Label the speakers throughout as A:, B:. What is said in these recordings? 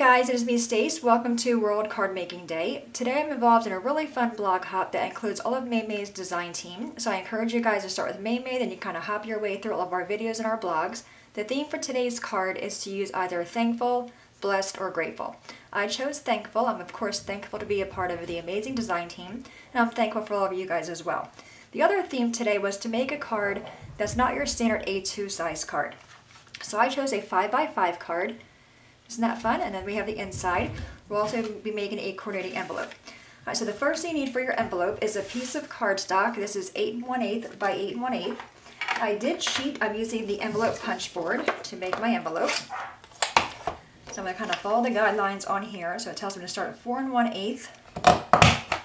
A: guys, it is me, Stace. Welcome to World Card Making Day. Today I'm involved in a really fun blog hop that includes all of May's design team. So I encourage you guys to start with May, then you kind of hop your way through all of our videos and our blogs. The theme for today's card is to use either thankful, blessed, or grateful. I chose thankful. I'm of course thankful to be a part of the amazing design team, and I'm thankful for all of you guys as well. The other theme today was to make a card that's not your standard A2 size card. So I chose a 5x5 card. Isn't that fun? And then we have the inside. We'll also be making a coordinating envelope. All right, so the first thing you need for your envelope is a piece of cardstock. This is 8 1/8 by 8 1/8. I did cheat. I'm using the envelope punch board to make my envelope. So I'm going to kind of follow the guidelines on here. So it tells me to start at 4 1/8,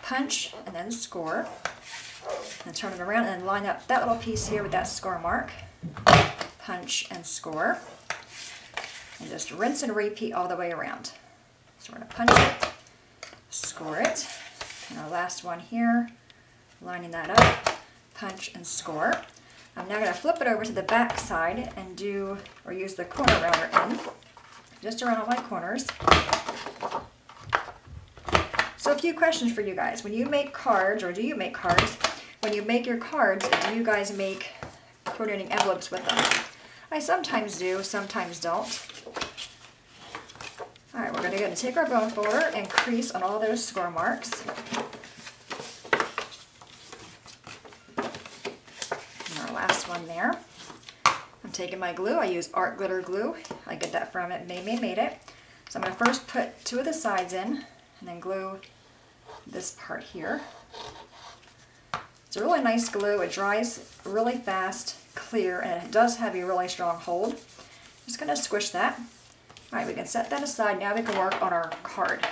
A: punch, and then score. And turn it around and then line up that little piece here with that score mark. Punch and score. And just rinse and repeat all the way around. So we're going to punch it, score it, and our last one here, lining that up, punch and score. I'm now going to flip it over to the back side and use the corner rounder in, just around all my corners. So a few questions for you guys. When you make cards, or do you make cards, when you make your cards, do you guys make coordinating envelopes with them? I sometimes do, sometimes don't. Alright, we're going to go and take our bone folder and crease on all those score marks. And our last one there. I'm taking my glue. I use art glitter glue. I get that from it. May made it. So I'm going to first put two of the sides in and then glue this part here. It's a really nice glue. It dries really fast, clear, and it does have a really strong hold. Just going to squish that. Alright, we can set that aside. Now we can work on our card.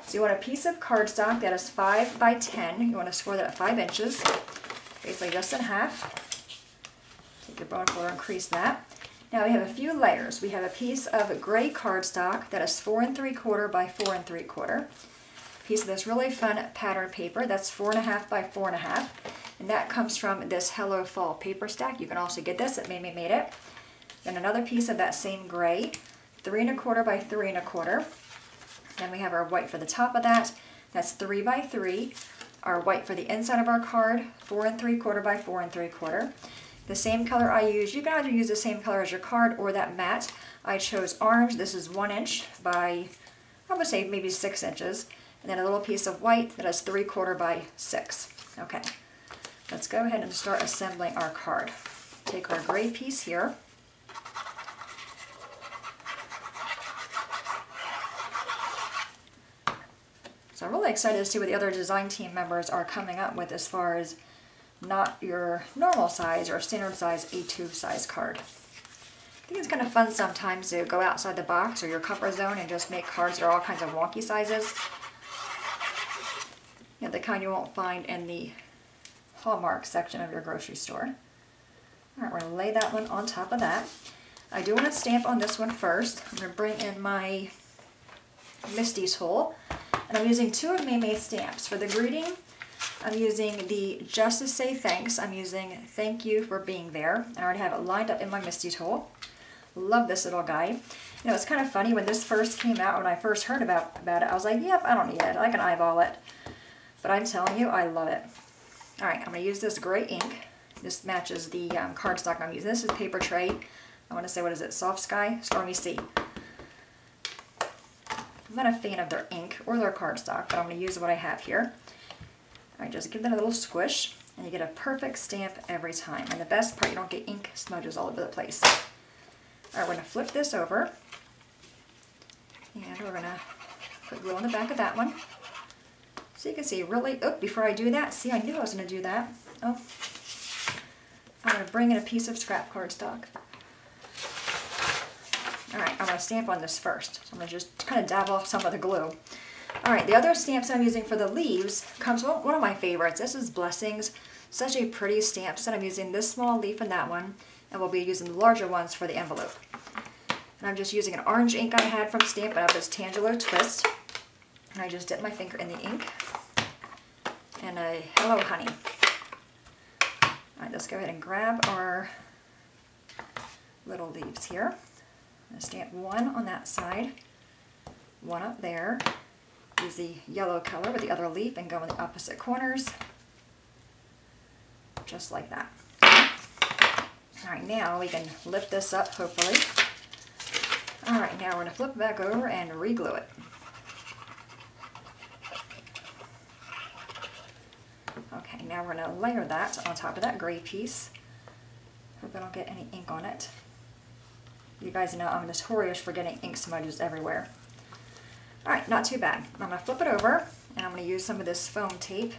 A: So you want a piece of cardstock that is 5 by 10. You want to score that at 5 inches, basically just in half. Take your bone folder and crease that. Now we have a few layers. We have a piece of gray cardstock that is 4 3/4 by 4 3/4. A piece of this really fun pattern paper that's 4 1/2 by 4 1/2. And that comes from this Hello Fall paper stack. You can also get this at May made it. Then another piece of that same gray, 3 1/4 by 3 1/4. Then we have our white for the top of that. That's 3 by 3. Our white for the inside of our card, 4 3/4 by 4 3/4. The same color I use, you can either use the same color as your card or that matte. I chose orange. This is 1 inch by, I would say maybe 6 inches. And then a little piece of white that is 3/4 by 6. Okay. Let's go ahead and start assembling our card. Take our gray piece here. So I'm really excited to see what the other design team members are coming up with as far as not your normal size or standard size A2 size card. I think it's kind of fun sometimes to go outside the box or your comfort zone and just make cards that are all kinds of wonky sizes. You know, the kind you won't find in the Hallmark section of your grocery store. Alright, we're going to lay that one on top of that. I do want to stamp on this one first. I'm going to bring in my Misty tool. And I'm using two of May's stamps. For the greeting, I'm using the Just to Say Thanks. I'm using Thank You for Being There. I already have it lined up in my Misty tool. Love this little guy. You know, it's kind of funny when this first came out, when I first heard about it, I was like, yep, I don't need it. I can eyeball it. But I'm telling you, I love it. Alright, I'm going to use this gray ink. This matches the cardstock I'm using. This is paper tray. I want to say, what is it? Soft Sky? Stormy Sea. I'm not a fan of their ink or their cardstock, but I'm going to use what I have here. Alright, just give that a little squish, and you get a perfect stamp every time. And the best part, you don't get ink smudges all over the place. Alright, we're going to flip this over. And we're going to put glue on the back of that one. So you can see really, before I do that, see, I knew I was going to do that. Oh, I'm going to bring in a piece of scrap cardstock. Alright, I'm going to stamp on this first. So I'm going to just kind of dab off some of the glue. Alright, the other stamps I'm using for the leaves comes from one of my favorites. This is Blessings. Such a pretty stamp set. I'm using this small leaf and that one, and we'll be using the larger ones for the envelope. And I'm just using an orange ink I had from Stampin' Up! It's Tangelo Twist. And I just dip my finger in the ink. And a Hello Honey. Alright, let's go ahead and grab our little leaves here. I'm going to stamp one on that side, one up there. Use the yellow color with the other leaf and go in the opposite corners, just like that. All right, now we can lift this up, hopefully. All right, now we're going to flip it back over and re-glue it. Okay, now we're going to layer that on top of that gray piece. Hope I don't get any ink on it. You guys know I'm notorious for getting ink smudges everywhere. All right, not too bad. I'm going to flip it over, and I'm going to use some of this foam tape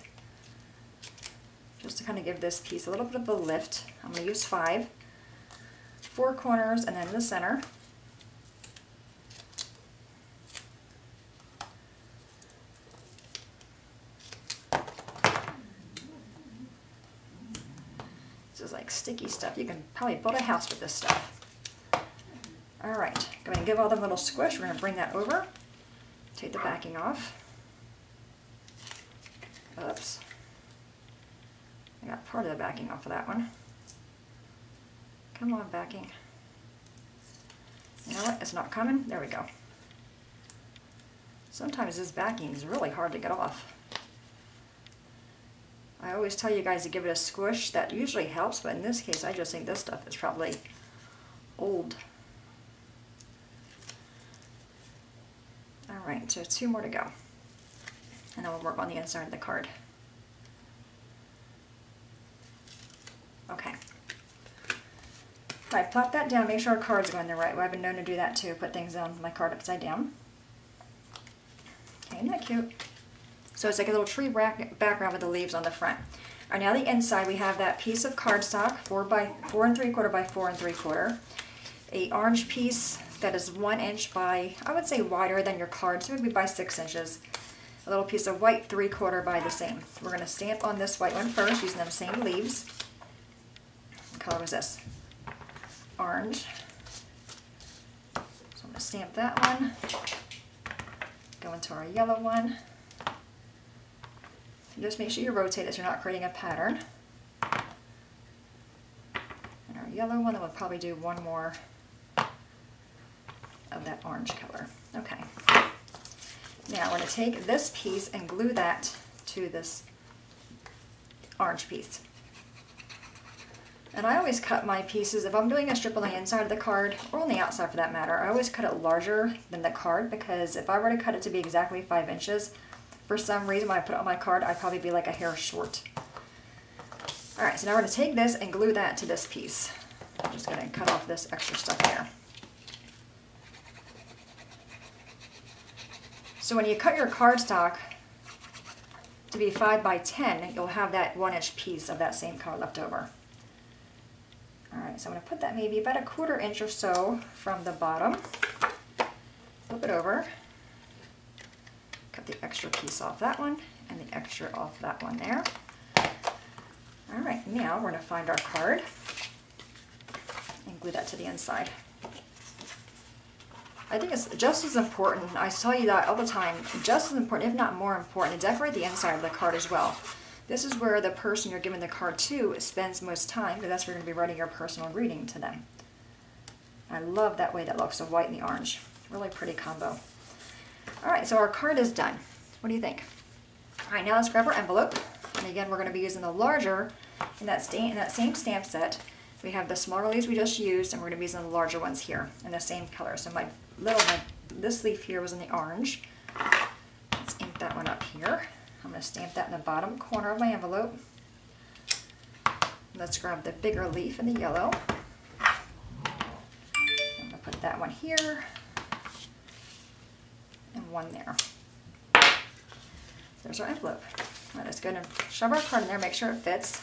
A: just to kind of give this piece a little bit of a lift. I'm going to use 5, 4 corners, and then in the center. This is like sticky stuff. You can probably build a house with this stuff. All right, go ahead and give all them a little squish. We're going to bring that over. Take the backing off. Oops. I got part of the backing off of that one. Come on, backing. You know what? It's not coming. There we go. Sometimes this backing is really hard to get off. I always tell you guys to give it a squish. That usually helps, but in this case, I just think this stuff is probably old. All right, so 2 more to go. And then we'll work on the inside of the card. Okay. All right, plop that down. Make sure our card's going the right way. I've been known to do that too, put things on my card upside down. Okay, isn't that cute? So it's like a little tree background with the leaves on the front. All right, now the inside, we have that piece of cardstock, 4 3/4 by 4 3/4. A orange piece that is 1 inch by, I would say wider than your card, so maybe by 6 inches. A little piece of white 3/4 by the same. We're going to stamp on this white one first using them same leaves. What color was this? Orange. So I'm going to stamp that one. Go into our yellow one. Just make sure you rotate it so you're not creating a pattern. And our yellow one, then we'll probably do 1 more of that orange color. Okay. Now we're going to take this piece and glue that to this orange piece. And I always cut my pieces, if I'm doing a strip on the inside of the card, or on the outside for that matter, I always cut it larger than the card, because if I were to cut it to be exactly 5 inches, for some reason when I put it on my card, I'd probably be like a hair short. Alright, so now we're going to take this and glue that to this piece. I'm just going to cut off this extra stuff there. So when you cut your cardstock to be 5 by 10, you'll have that 1 inch piece of that same color left over. Alright, so I'm going to put that maybe about a 1/4 inch or so from the bottom. Flip it over. Cut the extra piece off that one and the extra off that one there. Alright, now we're going to find our card and glue that to the inside. I think it's just as important, I tell you that all the time, just as important, if not more important, to decorate the inside of the card as well. This is where the person you're giving the card to spends most time, because that's where you're going to be writing your personal greeting to them. I love that way that looks, the white and the orange. Really pretty combo. Alright, so our card is done. What do you think? Alright, now let's grab our envelope. And again, we're going to be using the larger, in that same stamp set. We have the smaller leaves we just used, and we're going to be using the larger ones here in the same color. So this leaf here was in the orange. Let's ink that one up here. I'm going to stamp that in the bottom corner of my envelope. Let's grab the bigger leaf in the yellow. I'm going to put that one here and one there. There's our envelope. Let's go and shove our card in there, make sure it fits.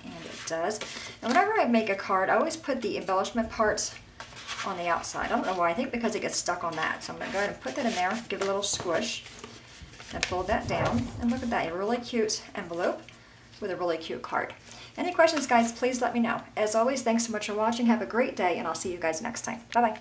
A: And it does. And whenever I make a card, I always put the embellishment parts on the outside. I don't know why. I think because it gets stuck on that. So I'm going to go ahead and put that in there, give it a little squish, and fold that down. And look at that, a really cute envelope with a really cute card. Any questions, guys, please let me know. As always, thanks so much for watching. Have a great day, and I'll see you guys next time. Bye-bye.